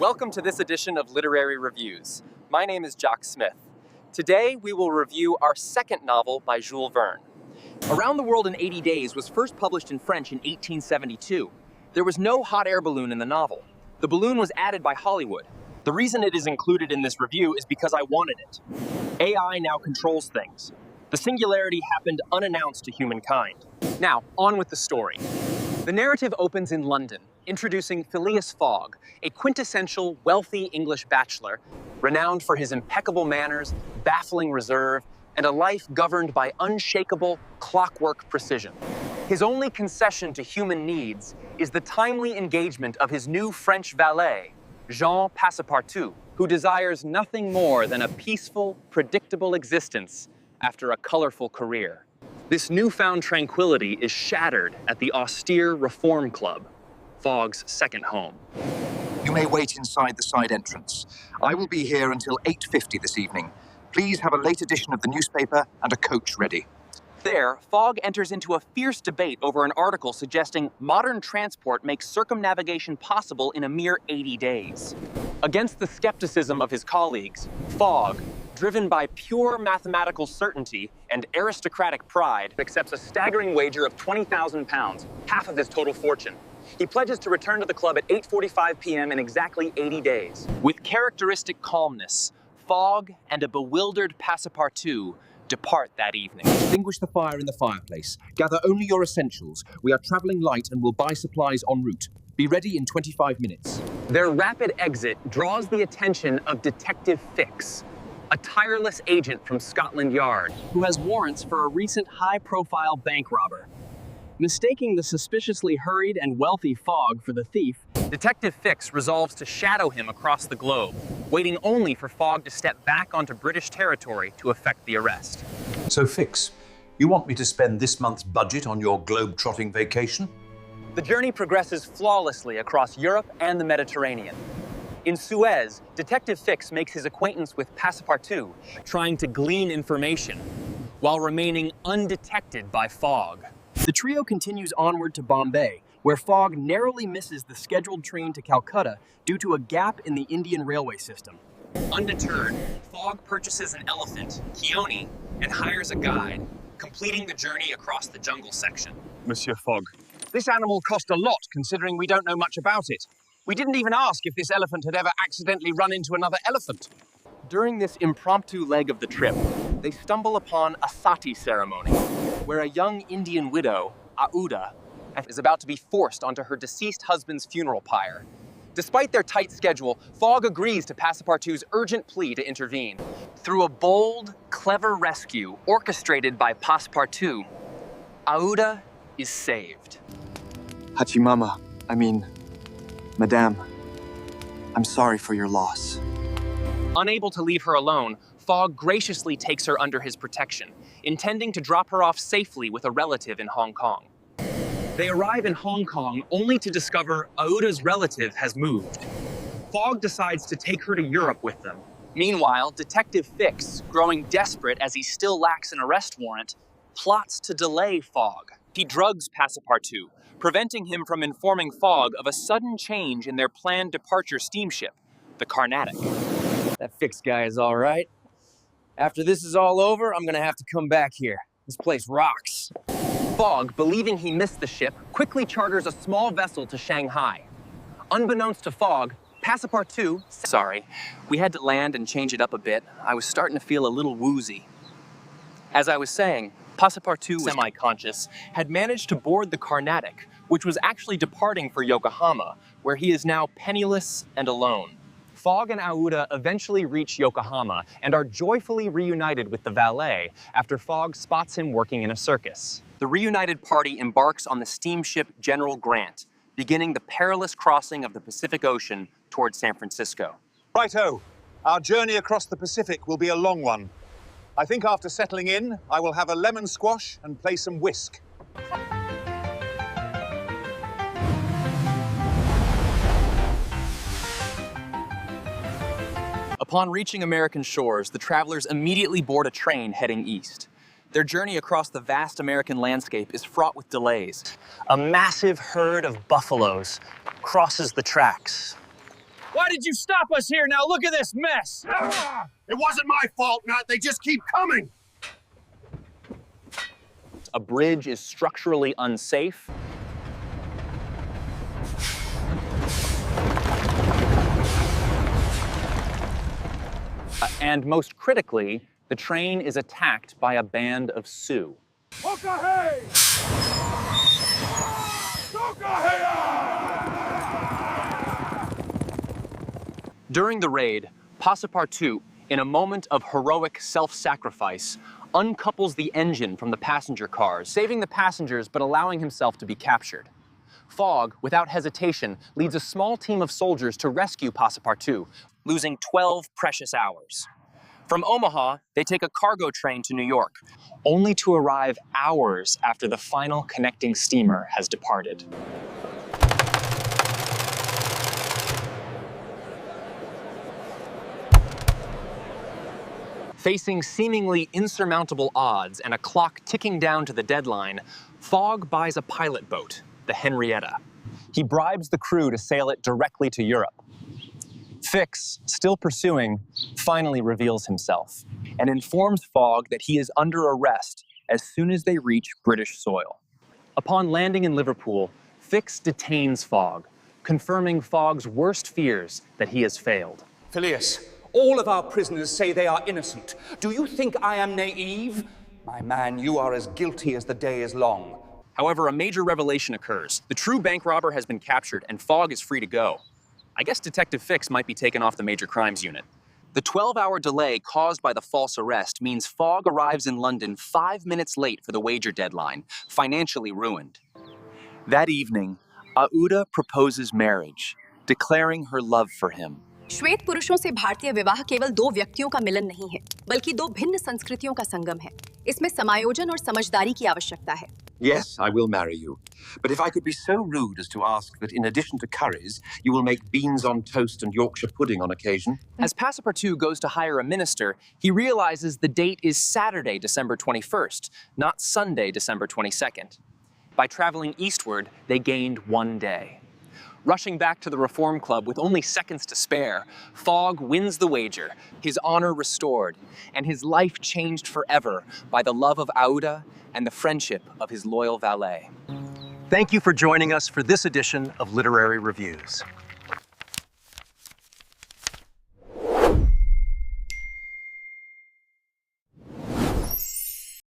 Welcome to this edition of Literary Reviews. My name is Jock Smith. Today we will review our second novel by Jules Verne. Around the World in 80 Days was first published in French in 1872. There was no hot air balloon in the novel. The balloon was added by Hollywood. The reason it is included in this review is because I wanted it. AI now controls things. The singularity happened unannounced to humankind. Now, on with the story. The narrative opens in London, introducing Phileas Fogg, a quintessential wealthy English bachelor, renowned for his impeccable manners, baffling reserve, and a life governed by unshakable, clockwork precision. His only concession to human needs is the timely engagement of his new French valet, Jean Passepartout, who desires nothing more than a peaceful, predictable existence after a colorful career. This newfound tranquility is shattered at the austere Reform Club, Fogg's second home. You may wait inside the side entrance. I will be here until 8:50 this evening. Please have a late edition of the newspaper and a coach ready. There, Fogg enters into a fierce debate over an article suggesting modern transport makes circumnavigation possible in a mere 80 days. Against the skepticism of his colleagues, Fogg, driven by pure mathematical certainty and aristocratic pride, accepts a staggering wager of £20,000, half of his total fortune. He pledges to return to the club at 8:45 p.m. in exactly 80 days. With characteristic calmness, Fogg and a bewildered Passepartout depart that evening. Extinguish the fire in the fireplace. Gather only your essentials. We are traveling light and will buy supplies en route. Be ready in 25 minutes. Their rapid exit draws the attention of Detective Fix, a tireless agent from Scotland Yard who has warrants for a recent high-profile bank robber. Mistaking the suspiciously hurried and wealthy Fogg for the thief, Detective Fix resolves to shadow him across the globe, waiting only for Fogg to step back onto British territory to effect the arrest. So Fix, you want me to spend this month's budget on your globe-trotting vacation? The journey progresses flawlessly across Europe and the Mediterranean. In Suez, Detective Fix makes his acquaintance with Passepartout, trying to glean information, while remaining undetected by Fogg. The trio continues onward to Bombay, where Fogg narrowly misses the scheduled train to Calcutta due to a gap in the Indian railway system. Undeterred, Fogg purchases an elephant, Keone, and hires a guide, completing the journey across the jungle section. Monsieur Fogg, this animal cost a lot considering we don't know much about it. We didn't even ask if this elephant had ever accidentally run into another elephant. During this impromptu leg of the trip, they stumble upon a sati ceremony, where a young Indian widow, Aouda, is about to be forced onto her deceased husband's funeral pyre. Despite their tight schedule, Fogg agrees to Passepartout's urgent plea to intervene. Through a bold, clever rescue orchestrated by Passepartout, Aouda is saved. Hachimama, Madame, I'm sorry for your loss. Unable to leave her alone, Fogg graciously takes her under his protection, intending to drop her off safely with a relative in Hong Kong. They arrive in Hong Kong only to discover Aouda's relative has moved. Fogg decides to take her to Europe with them. Meanwhile, Detective Fix, growing desperate as he still lacks an arrest warrant, plots to delay Fogg. He drugs Passepartout, preventing him from informing Fogg of a sudden change in their planned departure steamship, the Carnatic. That Fix guy is all right. After this is all over, I'm gonna have to come back here. This place rocks. Fogg, believing he missed the ship, quickly charters a small vessel to Shanghai. Unbeknownst to Fogg, Passepartout... Sorry, we had to land and change it up a bit. I was starting to feel a little woozy. As I was saying, Passepartout, semi-conscious, had managed to board the Carnatic, which was actually departing for Yokohama, where he is now penniless and alone. Fogg and Aouda eventually reach Yokohama and are joyfully reunited with the valet after Fogg spots him working in a circus. The reunited party embarks on the steamship General Grant, beginning the perilous crossing of the Pacific Ocean towards San Francisco. Righto, our journey across the Pacific will be a long one. I think after settling in, I will have a lemon squash and play some whisk. Upon reaching American shores, the travelers immediately board a train heading east. Their journey across the vast American landscape is fraught with delays. A massive herd of buffaloes crosses the tracks. Why did you stop us here? Now look at this mess! It wasn't my fault, Nat. They just keep coming. A bridge is structurally unsafe. And most critically, the train is attacked by a band of Sioux. During the raid, Passepartout, in a moment of heroic self-sacrifice, uncouples the engine from the passenger cars, saving the passengers but allowing himself to be captured. Fogg, without hesitation, leads a small team of soldiers to rescue Passepartout, losing 12 precious hours. From Omaha, they take a cargo train to New York, only to arrive hours after the final connecting steamer has departed. Facing seemingly insurmountable odds and a clock ticking down to the deadline, Fogg buys a pilot boat, the Henrietta. He bribes the crew to sail it directly to Europe. Fix, still pursuing, finally reveals himself and informs Fogg that he is under arrest as soon as they reach British soil. Upon landing in Liverpool, Fix detains Fogg, confirming Fogg's worst fears that he has failed. Phileas, all of our prisoners say they are innocent. Do you think I am naive? My man, you are as guilty as the day is long. However, a major revelation occurs. The true bank robber has been captured and Fogg is free to go. I guess Detective Fix might be taken off the Major Crimes Unit. The 12-hour delay caused by the false arrest means Fogg arrives in London 5 minutes late for the wager deadline, financially ruined. That evening, Aouda proposes marriage, declaring her love for him. श्वेत पुरुषों से भारतीय विवाह केवल दो व्यक्तियों का मिलन नहीं है, बल्कि दो भिन्न संस्कृतियों का संगम है। इसमें समायोजन और समझदारी की आवश्यकता है। Yes, I will marry you. But if I could be so rude as to ask that in addition to curries, you will make beans on toast and Yorkshire pudding on occasion. As Passepartout goes to hire a minister, he realizes the date is Saturday, December 21st, not Sunday, December 22nd. By traveling eastward, they gained 1 day. Rushing back to the Reform Club with only seconds to spare, Fogg wins the wager, his honor restored, and his life changed forever by the love of Aouda and the friendship of his loyal valet. Thank you for joining us for this edition of Literary Reviews.